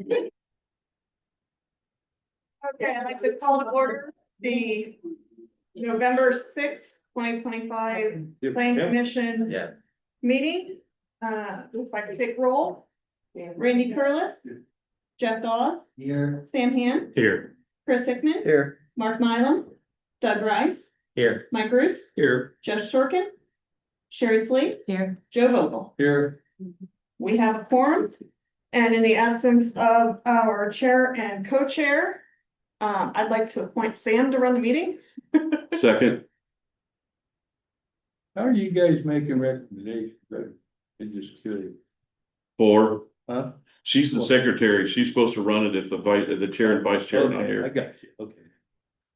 Okay, I'd like to call to order the November 6th, 2025 Plan Commission Yeah. meeting. If I could take roll. Randy Curlis, Jeff Dawes, Here. Sam Han, Here. Chris Hickman, Here. Mark Mylum, Doug Rice, Here. Mike Bruce, Here. Jeff Shorkin, Sherry Sleep, Here. Joe Vogel. Here. We have a quorum, and in the absence of our chair and co-chair, I'd like to appoint Sam to run the meeting. Second, How are you guys making recommendations? I'm just curious. four, Huh? she's the secretary, she's supposed to run it if the chair and vice chair are not Okay, I here. got you, okay.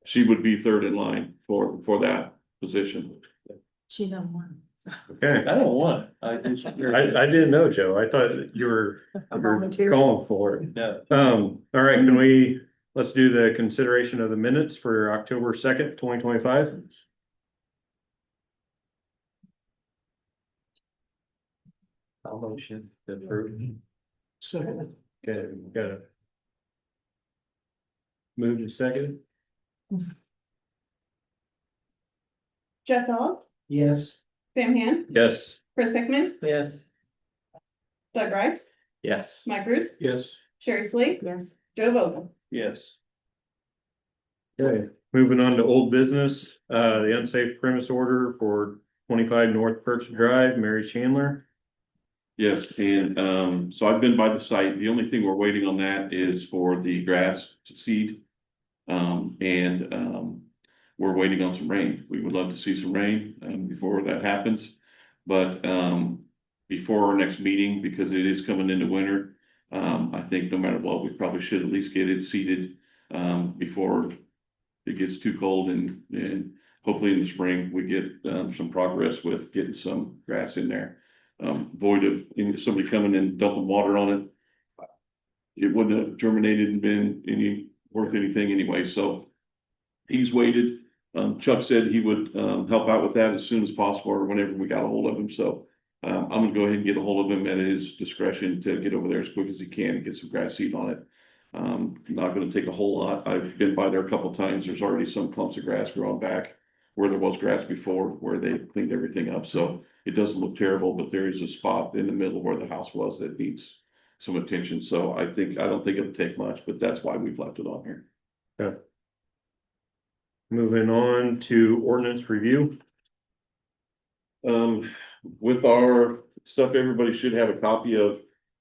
She would be third in line for that position. She don't want. Okay, I don't want it, I just. I didn't know, Joe. I thought you were volunteer. calling for it. No. All right, let's do the consideration of the minutes for October 2nd, 2025. I'll motion to approve. Second. Okay, we got it. Moved to second. Jeff Dawes, Yes. Sam Han, Yes. Chris Hickman, Yes. Doug Rice, Yes. Mike Bruce, Yes. Sherry Sleep, Yes. Joe Vogel. Yes. Okay, moving on to old business, the unsafe premise order for 25 North Perch Drive, Mary Chandler. Yes, and so I've been by the site. The only thing we're waiting on that is for the grass to seed. We're waiting on some rain. We would love to see some rain before that happens. But before our next meeting, because it is coming into winter, I think no matter what, we probably should at least get it seeded before it gets too cold, and hopefully in the spring we get some progress with getting some grass in there. Void of somebody coming and dumping water on it, it wouldn't have germinated and been worth anything anyway. So he's waited. Chuck said he would help out with that as soon as possible or whenever we got a hold of him. So I'm gonna go ahead and get a hold of him at his discretion to get over there as quick as he can and get some grass seed on it. Not gonna take a whole lot. I've been by there a couple times. There's already some clumps of grass growing back where there was grass before, where they cleaned everything up. So it doesn't look terrible, but there is a spot in the middle where the house was that needs some attention. So I don't think it'll take much, but that's why we've left it on here. Okay. Moving on to ordinance review. With our stuff, everybody should have a copy of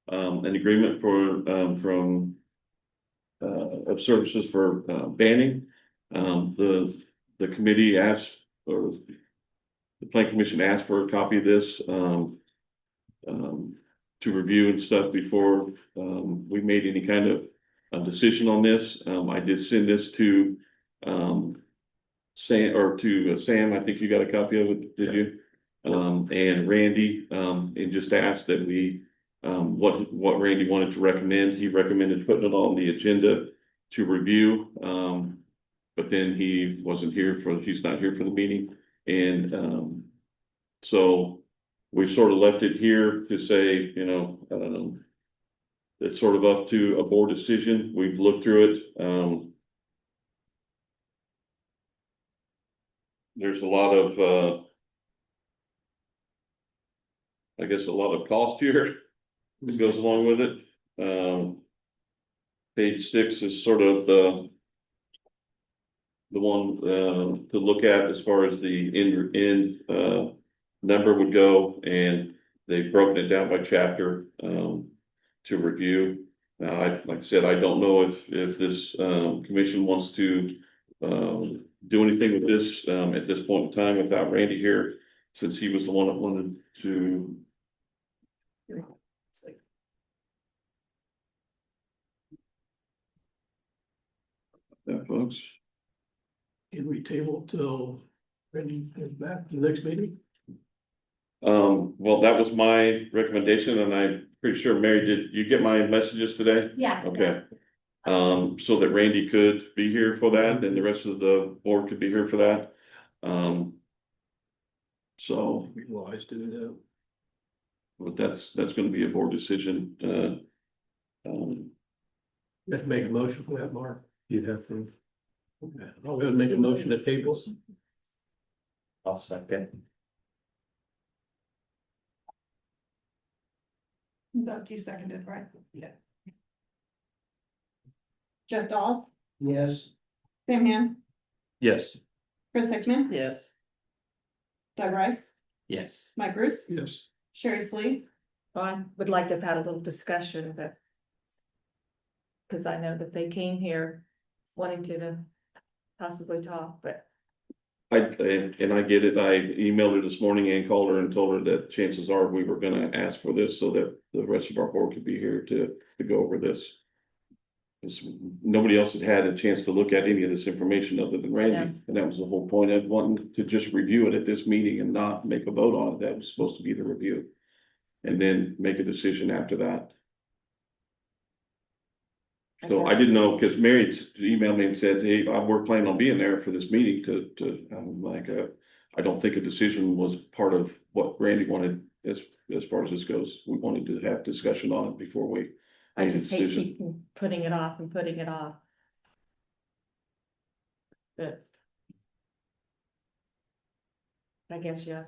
an agreement from of services for banning. The committee asked, or the plan commission asked for a copy of this to review and stuff before we made any kind of decision on this. I did send this to Sam, I think you got a copy of it, did you? And Randy, and just asked that we, what Randy wanted to recommend. He recommended putting it on the agenda to review. But then he's not here for the meeting. And, so we sort of left it here to say, it's sort of up to a board decision. We've looked through it. There's a lot of, I guess a lot of cost here that goes along with it. Page 6 is sort of the one to look at as far as the end number would go, and they've broken it down by chapter to review. Now, like I said, I don't know if this commission wants to do anything with this at this point in time without Randy here, since he was the one that wanted to. Yeah, folks. Can we table till Randy is back to the next meeting? Well, that was my recommendation, and I'm pretty sure, Mary, did you get my messages today? Yeah. Okay. So that Randy could be here for that, and the rest of the board could be here for that. So, Be wise to do that. but that's gonna be a board decision. Let's make a motion for that, Mark. You'd have to. Okay, I'll go make a motion to table. I'll second. Doug, you seconded, right? Yeah. Jeff Dahl, Yes. Sam Han, Yes. Chris Hickman, Yes. Doug Rice, Yes. Mike Bruce, Yes. Sherry Slee. I would like to have had a little discussion, but. Cause I know that they came here wanting to possibly talk, but And I get it. I emailed her this morning and called her and told her that chances are we were gonna ask for this so that the rest of our board could be here to go over this. 'Cause nobody else had had a chance to look at any of this information other than Randy, and that was the whole point of wanting to just review it at this meeting and not make a vote on it. That was supposed to be the review. And then make a decision after that. So I didn't know, because Mary emailed me and said, hey, we're planning on being there for this meeting I'm like, I don't think a decision was part of what Randy wanted as far as this goes. We wanted to have discussion on it before we I made a just hate decision. keeping putting it off and putting it off. But. I guess yes.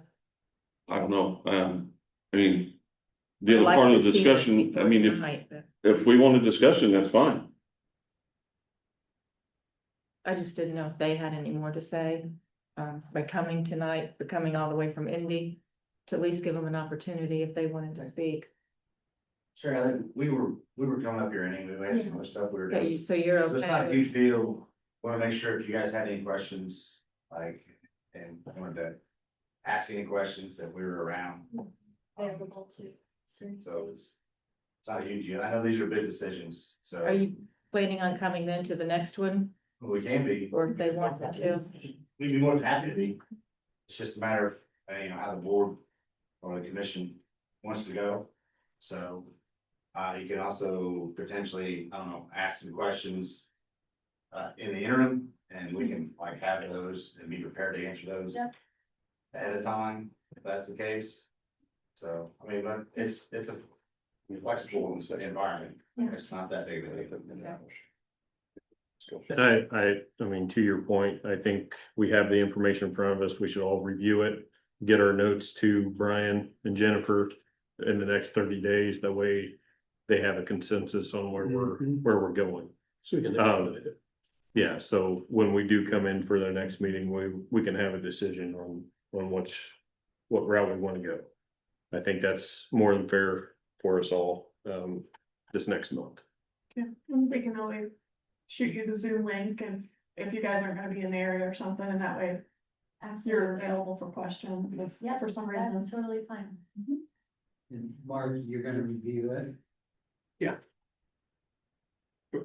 I don't know, I mean, the I'd other like part to of the see this discussion, I before mean, tonight, but if we want a discussion, that's fine. I just didn't know if they had any more to say. By coming tonight, for coming all the way from Indy, to at least give them an opportunity if they wanted to speak. Sure, I think we were coming up here anyway, we had some other stuff we were Okay, doing. so you're So it's not a okay. huge deal. Wanna make sure if you guys had any questions, like, and wanted to ask any questions that we were around. Available to. So it's not a huge deal. I know these are big decisions, so Are you planning on coming then to the next one, we can be. or if they want to? We'd be more than happy to be. It's just a matter of, how the board or the commission wants to go. So, you can also potentially, I don't know, ask some questions in the interim, and we can like have those and be prepared to answer those Yep. ahead of time, if that's the case. So, I mean, but it's a flexible environment. Yeah. It's not that big of a deal. And I mean, to your point, I think we have the information in front of us. We should all review it. Get our notes to Brian and Jennifer in the next 30 days. That way they have a consensus on where we're going. So we can. Yeah, so when we do come in for the next meeting, we can have a decision on what route we want to go. I think that's more than fair for us all, this next month. Yeah, and we can always shoot you the Zoom link, and if you guys aren't gonna be in the area or something, and that way you're Absolutely. available for questions if Yes, for some that's reason. totally fine. And Mark, you're gonna review it?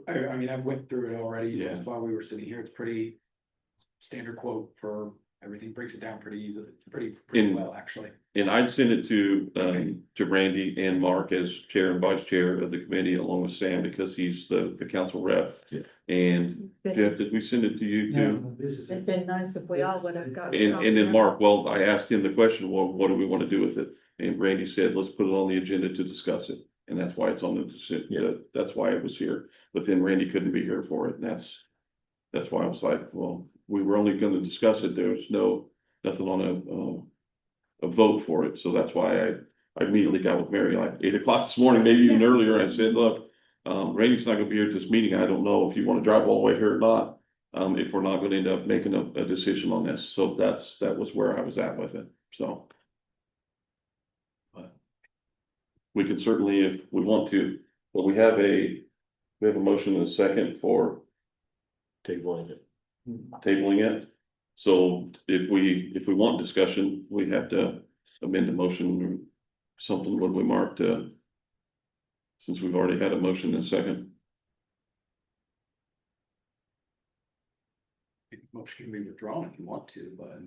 I mean, I've went through it already, Yeah. just while we were sitting here, it's pretty standard quote for everything, breaks it down pretty easily, pretty In- well, actually. And I'd send it to Randy and Mark as chair and vice chair of the committee, along with Sam, because he's the council rep. Yeah. And Jeff, did we send it to you too? No, this is. It'd been nice if we all would have got. And then Mark, well, I asked him the question, well, what do we want to do with it? And Randy said, let's put it on the agenda to discuss it. And that's why it's on that's why it was here. But then Randy couldn't be here for it. And that's why I was like, well, we were only gonna discuss it. There was nothing on a vote for it. So that's why I immediately got with Mary like 8 o'clock this morning, maybe even earlier. I said, look, Randy's not gonna be here at this meeting. I don't know if you want to drive all the way here or not. If we're not gonna end up making a decision on this. So that was where I was at with it, so. But we can certainly, if we want to, but we have a motion and a second for Tabling it. tabling it. So if we want discussion, we have to amend the motion or something when we marked, since we've already had a motion and a second. Motion can be withdrawn if you want to, but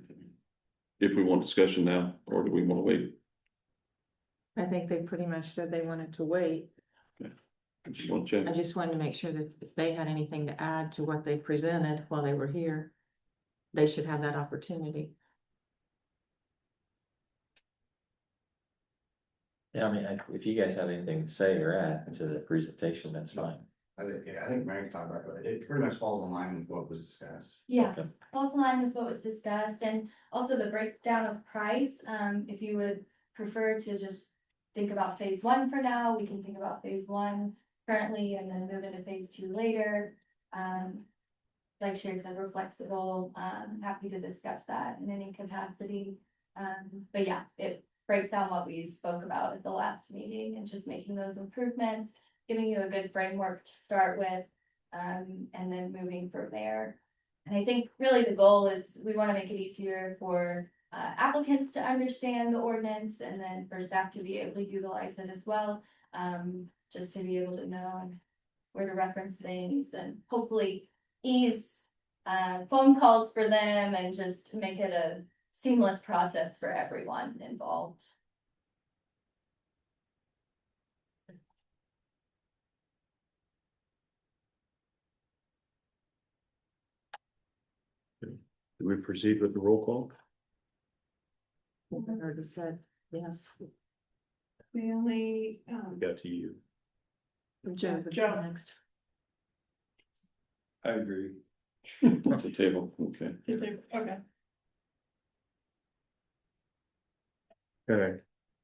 If we want discussion now, or do we want to wait? I think they pretty much said they wanted to wait. I just want to I check. just wanted to make sure that if they had anything to add to what they presented while they were here, they should have that opportunity. Yeah, I mean, if you guys have anything to say or add to the presentation, that's fine. I think Mary can talk about it, it pretty much falls in line with what was discussed. Yeah, falls in line with what was discussed, and also the breakdown of price, if you would prefer to just think about phase one for now, we can think about phase one currently and then move into phase two later. Like Sherry said, we're flexible, happy to discuss that in any capacity. But yeah, it breaks down what we spoke about at the last meeting and just making those improvements, giving you a good framework to start with, and then moving from there. And I think really the goal is we want to make it easier for applicants to understand the ordinance and then for staff to be able to utilize it as well. Just to be able to know where to reference things and hopefully ease phone calls for them and just make it a seamless process for everyone involved. Do we proceed with the roll call? I already said, yes. The only, Got to you. Joe, Joe. next. I agree. At the table, okay. okay. Okay,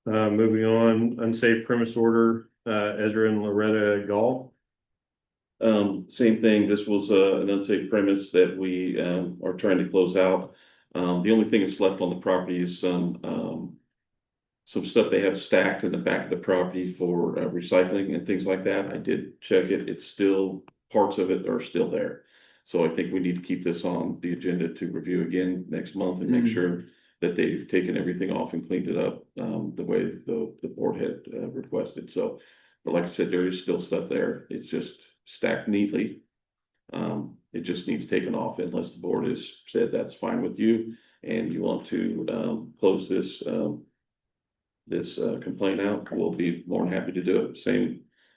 moving on, unsafe premise order, Ezra and Loretta Gall. Same thing, this was an unsafe premise that we are trying to close out. The only thing that's left on the property is some stuff they have stacked in the back of the property for recycling and things like that. I did check it, it's still, parts of it are still there. So I think we need to keep this on the agenda to review again next month and make sure that they've taken everything off and cleaned it up the way the board had requested. So, but like I said, there is still stuff there. It's just stacked neatly. It just needs taken off unless the board has said that's fine with you and you want to close this complaint out. We'll be more than happy to do it.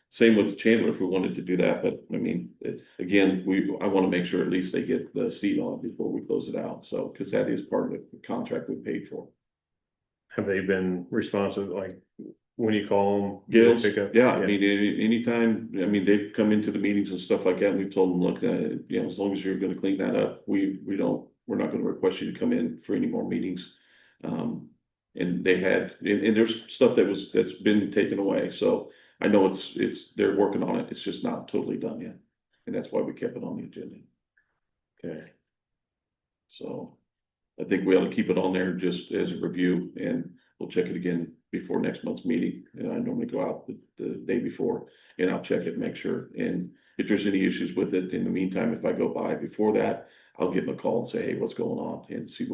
Same with Chandler if we wanted to do that, but I mean, again, I want to make sure at least they get the seat on before we close it out. So, because that is part of the contract we paid for. Have they been responsive, like, when you call them? Gills, Pick up? yeah, I mean, anytime, I mean, they've come into the meetings and stuff like that, and we've told them, look, you know, as long as you're gonna clean that up, we're not gonna request you to come in for any more meetings. And they had, and there's stuff that's been taken away, so I know they're working on it, it's just not totally done yet. And that's why we kept it on the agenda. Okay, So I think we ought to keep it on there just as a review and we'll check it again before next month's meeting. And I normally go out the day before and I'll check it and make sure. And if there's any issues with it, in the meantime, if I go by before that, I'll give them a call and say, hey, what's going on? And see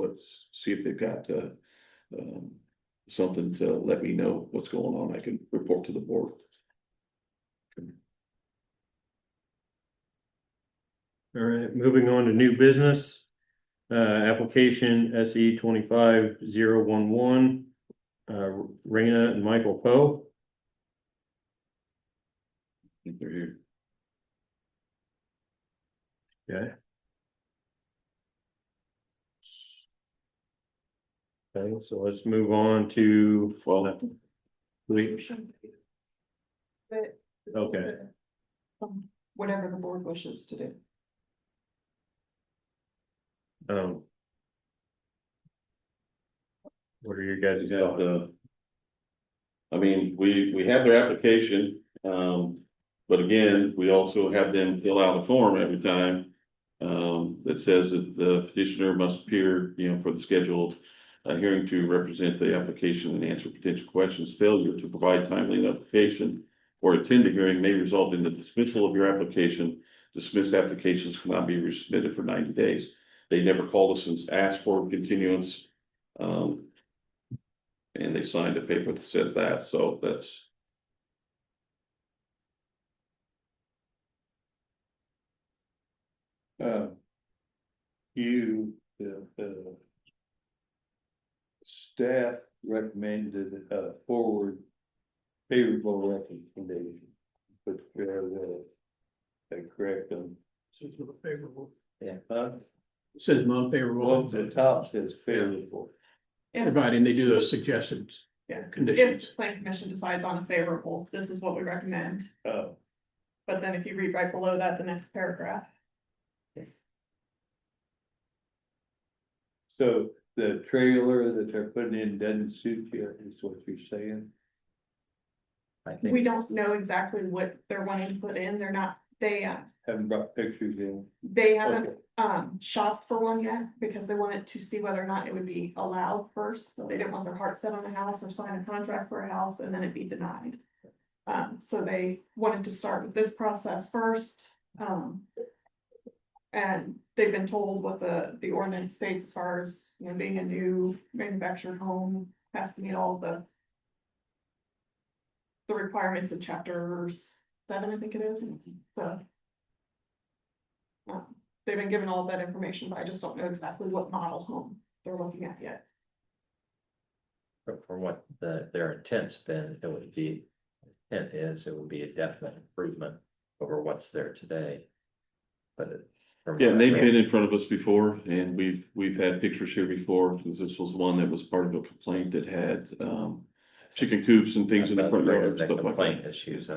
if they've got something to let me know what's going on. I can report to the board. all right, moving on to new business. Application SE 25011. Raina and Michael Poe. I think they're here. Okay. Okay, so let's move on to, But- Okay. Whatever the board wishes to do. What are your guys' Yeah, thoughts? I mean, we have their application, but again, we also have them fill out a form every time. That says that the petitioner must appear, you know, for the scheduled hearing to represent the application and answer potential questions. Failure to provide timely notification or attend the hearing may result in the dismissal of your application. Dismissed applications cannot be resubmitted for 90 days. They never called us and asked for continuance. And they signed a paper that says that, so that's. The staff recommended forward favorable recommendation. But correct them. Says not favorable. Yeah. It says non-favorable, The top says favorable. providing they do those suggested Yeah. conditions. If the plan commission decides on a favorable, this is what we recommend. Oh. But then if you read right below that, the next paragraph. So the trailer that they're putting in doesn't suit you, is what you're saying? I We think, don't know exactly what they're wanting to put in. They're not, Haven't brought pictures in. they haven't, Okay. shopped for one yet because they wanted to see whether or not it would be allowed first. So they didn't want their heart set on a house or sign a contract for a house and then it be denied. So they wanted to start with this process first. And they've been told what the ordinance states as far as, you know, being a new manufactured home has to meet all the requirements in chapter 7, I think it is, so. They've been given all of that information, but I just don't know exactly what model home they're looking at yet. for what their intent's been, it would be, intent is, it would be a definite improvement over what's there today. But Yeah, and they've been in front of us before, and we've had pictures here before, because this was one that was part of a complaint that had, chicken coops and things in the front yard, and stuff like that. Complaint issues,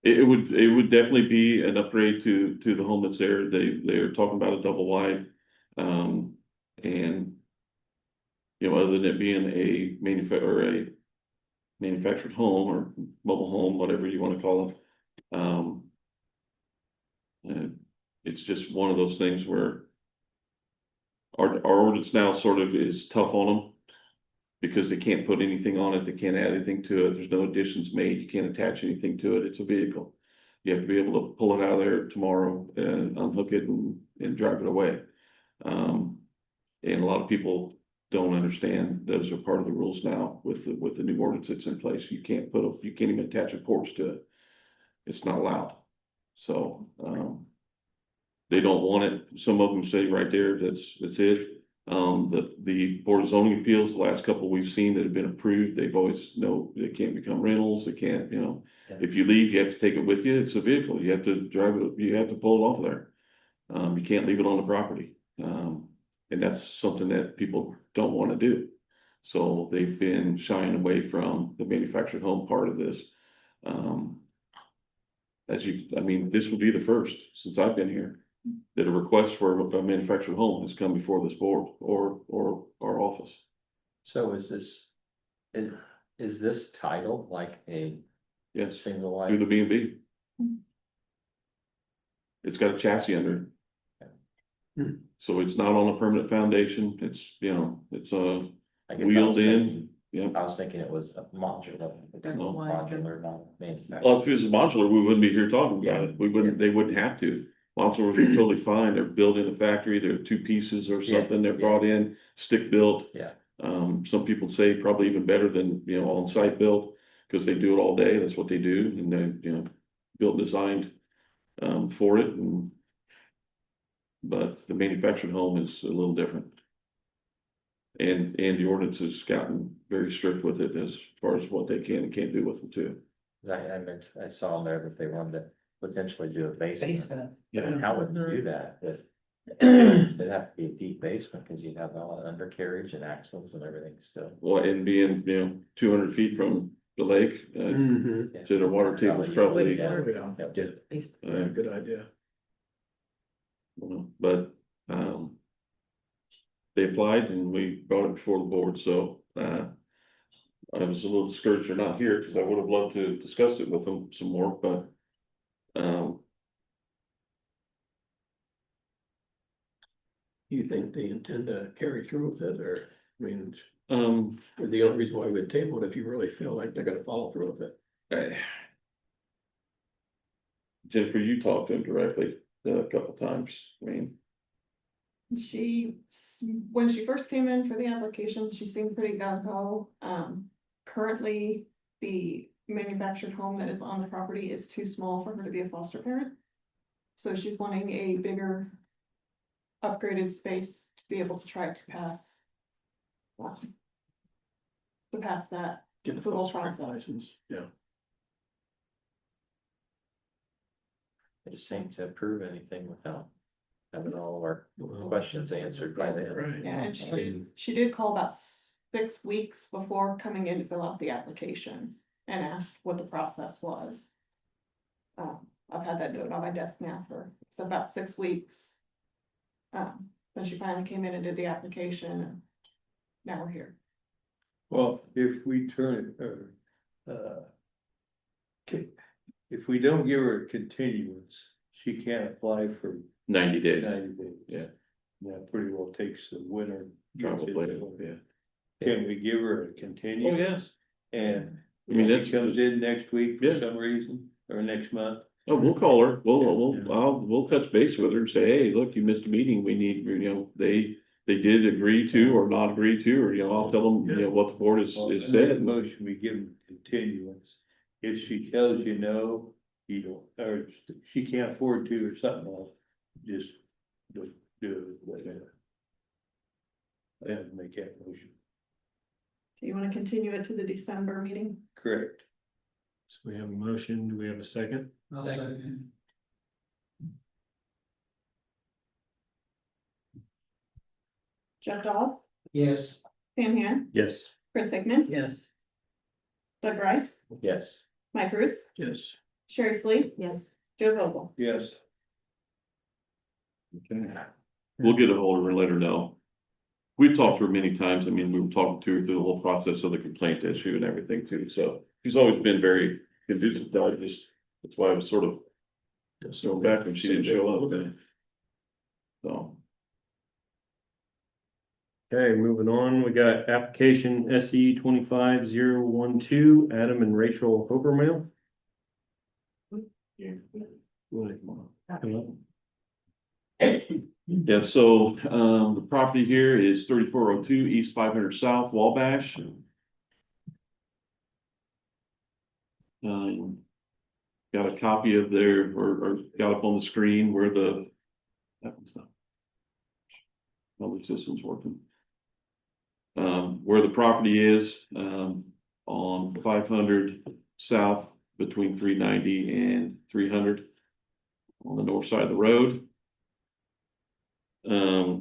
It would definitely be an upgrade to the home that's there. They're talking about a double wide. And. You know, other than it being a manufactured home or mobile home, whatever you wanna call it. It's just one of those things where. Our ordinance now sort of is tough on them. Because they can't put anything on it, they can't add anything to it, there's no additions made, you can't attach anything to it, it's a vehicle. You have to be able to pull it out of there tomorrow and unhook it and drive it away. And a lot of people don't understand, those are part of the rules now with the new ordinance that's in place, you can't even attach a porch to it. It's not allowed, so, they don't want it, some of them say right there, that's it. The Board of Zoning Appeals, the last couple we've seen that have been approved, they've always know they can't become rentals, they can't, you know. Yeah. If you leave, you have to take it with you, it's a vehicle, you have to drive it, you have to pull it off of there. You can't leave it on the property, and that's something that people don't wanna do. So they've been shying away from the manufactured home part of this. This will be the first since I've been here. That a request for a manufactured home has come before this board or our office. So is this title like a Yes, single through wide? the B&B. It's got a chassis under it. So it's not on a permanent foundation, it's, you know, it's I guess I was wheeled in, thinking- yeah. I was thinking it was a modular, No. modular, not manufactured. Well, if it was modular, we wouldn't be here talking about it, they wouldn't have to. Modulars are totally fine, they're built in a factory, they're 2 pieces or Yeah, something, they're yeah. brought in, stick built. Yeah. Some people say probably even better than, you know, on-site built, because they do it all day, that's what they do, and they, you know, built, designed, for it, and. But the manufactured home is a little different. And the ordinance has gotten very strict with it as far as what they can and can't do with them too. 'Cause I saw in there that they wanted to potentially do a basement. Basement. And how would you do that? It'd have to be a deep basement, cause you'd have all the undercarriage and axles and everything still. Well, and being, you know, 200 feet from the lake, Mm-hmm. so the water table is probably, Yeah. Yeah, Yeah. good idea. but, they applied and we brought it before the board, so, I was a little discouraged they're not here, because I would have loved to discuss it with them some more, but, You think they intend to carry through with it, or, I mean, um, the only reason why we would table it if you really feel like they're gonna follow through with it? Jennifer, you talked to him directly a couple times, I mean. When she first came in for the application, she seemed pretty gung ho. Currently, the manufactured home that is on the property is too small for her to be a foster parent. So she's wanting a bigger upgraded space to be able to try to pass. To pass that. Get the The whole foster parent process. license, yeah. They just seem to approve anything without having all of our questions answered by them. Right. Yeah, and she did call about 6 weeks before coming in to fill out the application and asked what the process was. I've had that note on my desk now for, it's about 6 weeks. Then she finally came in and did the application and now we're here. Well, if we turn it, if we don't give her a continuance, she can't apply for 90 days, 90 days. Yeah. That pretty well takes the winter. probably, yeah. Can we give her a Oh, continuance? yes. And I mean, if that's- she comes in next week for Yeah. some reason, or next month, Oh, we'll call her, we'll touch base with her and say, hey, look, you missed a meeting, we need, they did agree to or not agree to, or, I'll tell them, what the board is well, in that said. motion, we give them continuance. If she tells you no, you don't, or she can't afford to or something else, just do it, whatever. I have to make that motion, Do you want to continue it to the December meeting? correct? So we have a motion, do we have a second? I'll second. Jeff Dawes, Yes. Sam Han, Yes. Chris Hickman, Yes. Doug Rice, Yes. Mike Bruce, Yes. Sherry Sleep, Yes. Joe Vogel. Yes. Okay. We'll get a hold of her and let her know. We've talked to her many times. I mean, we were talking to her through the whole process of the complaint issue and everything too, so she's always been very conducive. That's why I was sort of thrown back when she didn't show up. So, Okay, moving on, we got application SE 25012, Adam and Rachel Overmail. yeah, so, the property here is 3402 East 500 South Wabash. Got a copy of their, or got up on the screen where that one's not. Public system's working. Where the property is, on 500 South between 390 and 300 on the north side of the road. They're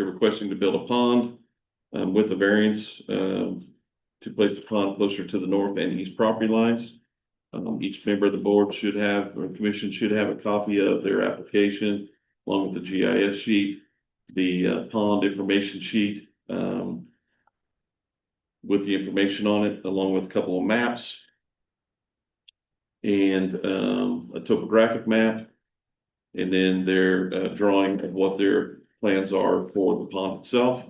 requesting to build a pond, with a variance, to place the pond closer to the north and east property lines. Each member of the board should have, or commission should have a copy of their application along with the GIS sheet, the pond information sheet, with the information on it, along with a couple of maps and a topographic map, and then their drawing of what their plans are for the pond itself.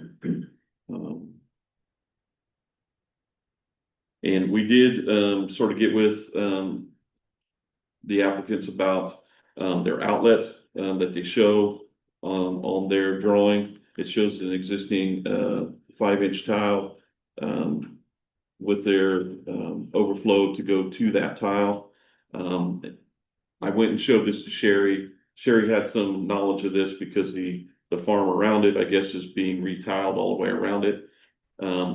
And we did sort of get with the applicants about their outlet that they show on their drawing. It shows an existing 5-inch tile with their overflow to go to that tile. I went and showed this to Sherry. Sherry had some knowledge of this because the farm around it, I guess, is being retiled all the way around it.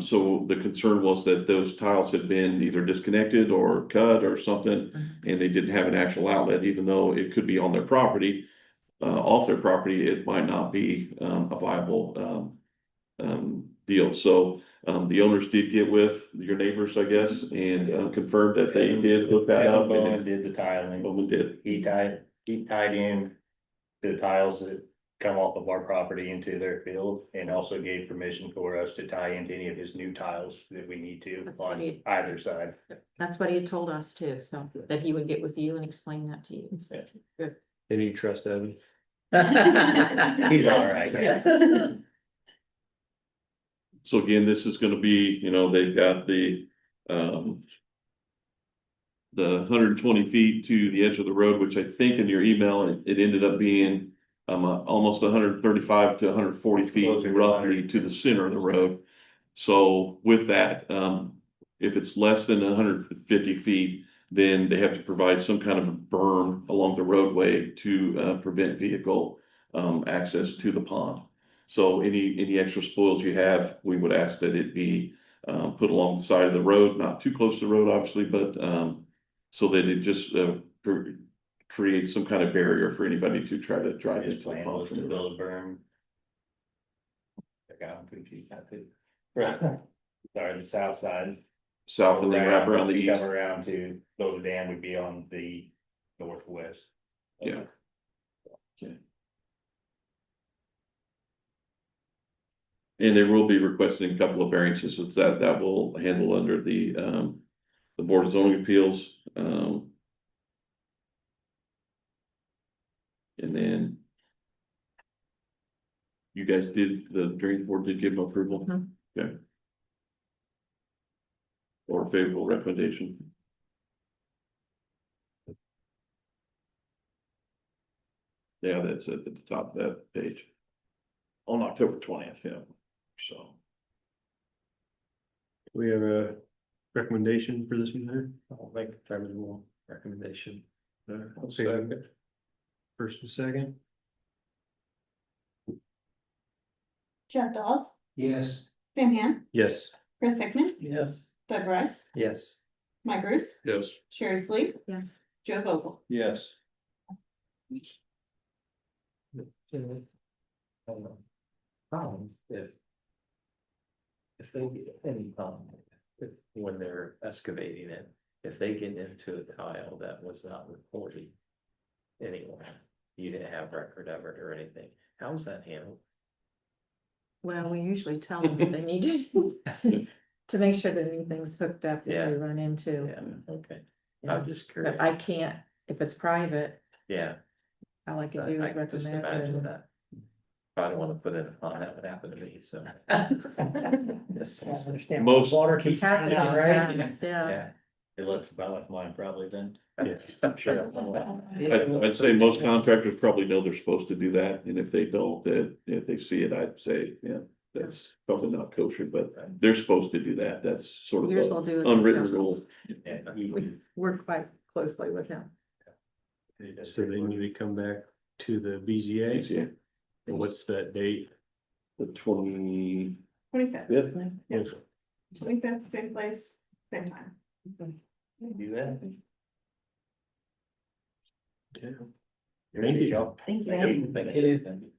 So the concern was that those tiles had been either disconnected or cut or something, and they didn't have an actual outlet, even though it could be on their property. Off their property, it might not be a viable deal. So the owners did get with your neighbors, I guess, and confirmed that they did look that up. Bowen did the tiling. Bowen did. He tied in the tiles that come off of our property into their field, and also gave permission for us to tie into any of his new tiles that we need to That's what on he- either side. That's what he had told us too, so that he would get with you and explain that to you. So, good. Can you trust Evan? He's all right. So again, this is gonna be, they've got the 120 feet to the edge of the road, which I think in your email, it ended up being almost 135 to 140 feet Closer to roughly 100. to the center of the road. So with that, if it's less than 150 feet, then they have to provide some kind of a berm along the roadway to prevent vehicle access to the pond. So any extra spoils you have, we would ask that it be put along the side of the road, not too close to the road, obviously, but so that it just creates some kind of barrier for anybody to try to drive His into the plan pond was from to the road. build a berm. I got him confused, not to. Right. Sorry, the south side, south and then wrap around the east. Come around to Lower Dam would be on the northwest. Yeah. Okay. And they will be requesting a couple of variances, so that will handle under the Board of Zoning Appeals, and then you guys the Drainage Board did give them approval? Mhm. Okay. Or favorable recommendation. Yeah, that's at the top of that page. On October 20th, yeah, so. We have a recommendation for this matter. I'll make a favorable recommendation. Okay. First and second, Jeff Dawes, Yes. Sam Han, yes. Chris Hickman, Yes. Doug Rice, Yes. Mike Bruce, Yes. Sherry Sleep, Yes. Joe Vogel. Yes. If they get any when they're excavating it, if they get into a tile that was not reported anywhere, you didn't have record of it or anything, how is that handled? Well, we usually tell them that they need to make sure that anything's hooked up that Yeah. they run into. Yeah, okay, Yeah. I'm just curious. But I can't, if it's private, Yeah. all I can I do is can just recommend. imagine it. that. If I don't wanna put it upon, that would happen to me, so. Yes. Understand. Most- Water It's keeps happening, running out, right? yeah. Yeah. It looks about like mine probably then. Yeah. I'm sure. I'd say most contractors probably know they're supposed to do that, and if they don't, that if they see it, I'd say, yeah, that's probably not kosher, but they're supposed to do that, that's sort of Yours the will do it. unwritten rule. We work quite closely with him. So they need to come back to the BZA. Yeah, And what's that date? the 25th. 25th, Yes. 25th, same place, same time. Do that. Okay. Thank you. Thank Thank you.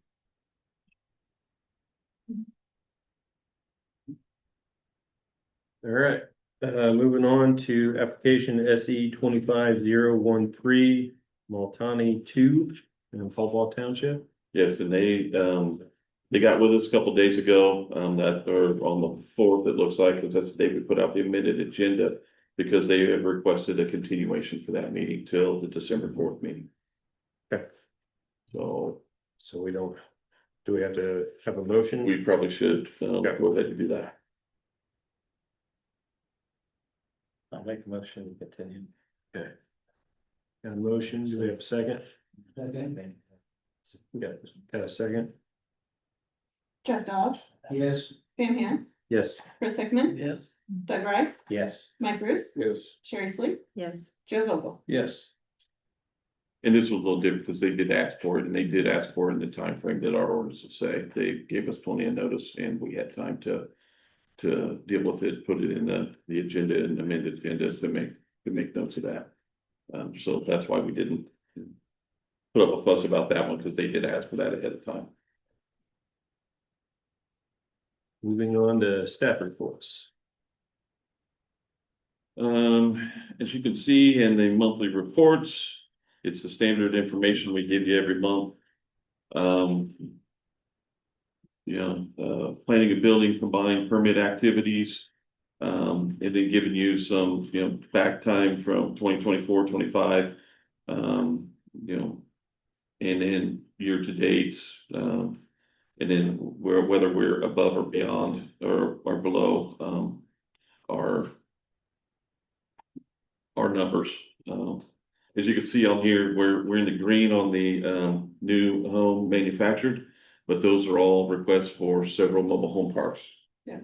All right, moving on to application SE 25013, Maltani 2 in Fall Township. Yes, and they got with us a couple days ago, that or on the 4th, it looks like, because that's the day we put out the amended agenda. Because they have requested a continuation for that meeting till the December 4th meeting. Okay. So So we don't, do we have to have a motion? we probably should, go ahead and do that. I'll make a motion to continue. Okay. Got a motion, do we have a second? Okay. Got a second? Jeff Dawes, Yes. Sam Han, Yes. Chris Hickman, Yes. Doug Rice, Yes. Mike Bruce, Yes. Sherry Sleep, Yes. Joe Vogel. Yes. And this was a little different because they did ask for it, and they did ask for it in the time frame that our ordinances say. They gave us plenty of notice, and we had time to deal with it, put it in the agenda and amended agendas to make notes of that. So that's why we didn't put up a fuss about that one, because they did ask for that ahead of time. Moving on to staff reports. As you can see in the monthly reports, it's the standard information we give you every month. Planning and building combined permit activities. And then giving you some, back time from 2024, 25. And then year to date, and then whether we're above or beyond or below, our numbers. As you can see on here, we're in the green on the new home manufactured, but those are all requests for several mobile home parks. Yeah,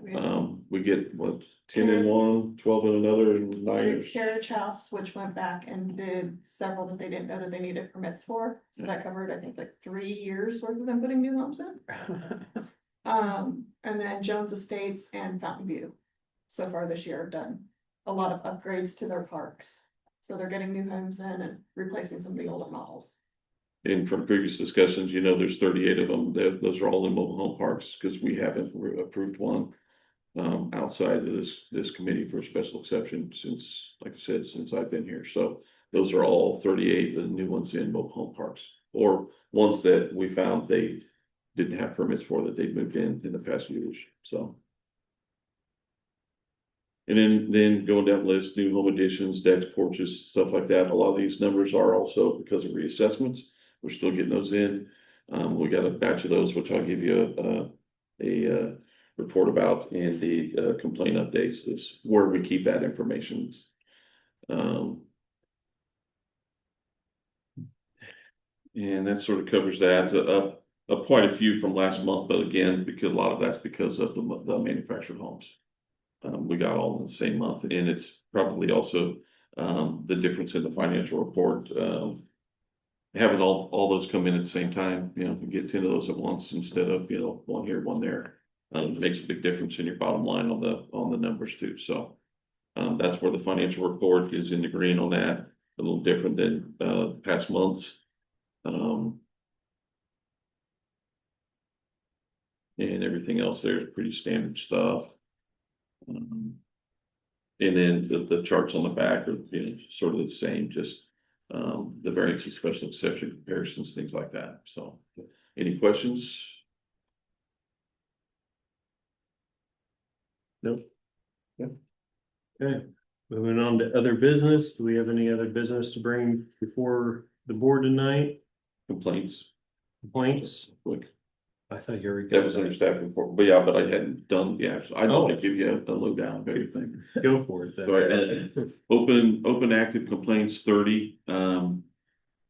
We get what, 10 in one, 12 in another, and 9. Carriage House, which went back and did several that they didn't know that they needed permits for, so that covered, I think, like 3 years worth of them putting new homes in. And then Jones Estates and Fountain View, so far this year have done a lot of upgrades to their parks. So they're getting new homes in and replacing some of the older models. And from previous discussions, there's 38 of them. Those are all in mobile home parks because we haven't approved one. outside of this committee for a special exception since, like I said, since I've been here. So those are all 38, the new ones in mobile home parks, or ones that we found they didn't have permits for that they've moved in the past years, so. And then going down the list, new home additions, decks, porches, stuff like that. A lot of these numbers are also because of reassessments. We're still getting those in. We got a batch of those, which I'll give you a report about, and the complaint updates is where we keep that information. And that sort of covers that, up quite a few from last month, but again, because a lot of that's because of the manufactured homes. We got all in the same month, and it's probably also, the difference in the financial report, having all those come in at the same time, you get 10 of those at once instead of, one here, one there. It makes a big difference in your bottom line on the numbers too, so. That's where the financial report is in the green on that, a little different than, past months. And everything else there is pretty standard stuff. And then the charts on the back are, sort of the same, just, the variance and special exception comparisons, things like that, so. Any questions? Nope. Yep. Okay, moving on to other business. Do we have any other business to bring before the board tonight? Complaints? Complaints? Quick. I thought you already. That was under staff report, but yeah, but I hadn't done, so I know Oh. to give you a lowdown of everything. Go for it So, then. open active complaints 30, and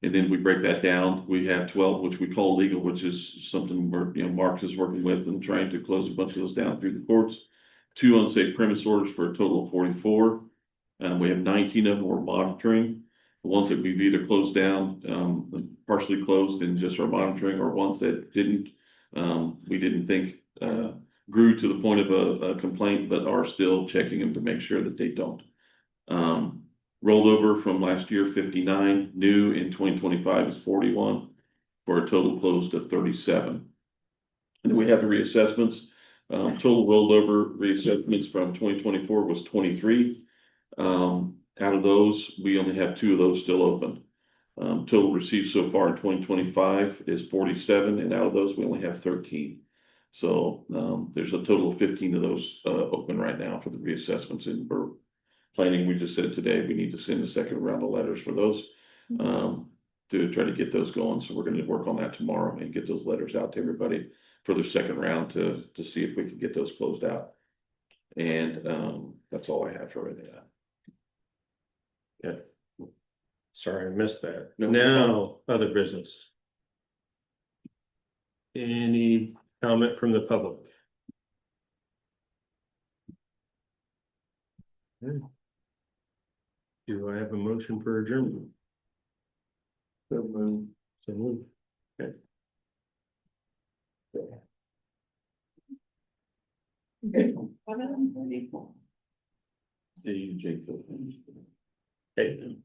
then we break that down. We have 12, which we call legal, which is something where, Mark is working with and trying to close a bunch of those down through the courts. 2 unsafe premise orders for a total of 44. We have 19 of them we're monitoring. The ones that we've either closed down, partially closed and just are monitoring, or ones that didn't, we didn't think, grew to the point of a complaint, but are still checking them to make sure that they don't. Rolled over from last year, 59, new in 2025 is 41, for a total closed of 37. And then we have the reassessments. Total rolled over reassessments from 2024 was 23. Out of those, we only have 2 of those still open. Total received so far in 2025 is 47, and out of those, we only have 13. So, there's a total of 15 of those, open right now for the reassessments, and we're planning, we just said today, we need to send a second round of letters for those, to try to get those going. So we're gonna work on that tomorrow and get those letters out to everybody for the second round to see if we can get those closed out. And, that's all I have for right now. Sorry, I missed that. No, Now, other business. Any comment from the public? Okay. Do I have a motion for adjournment? So moved. Okay. See you, Jacob. Okay.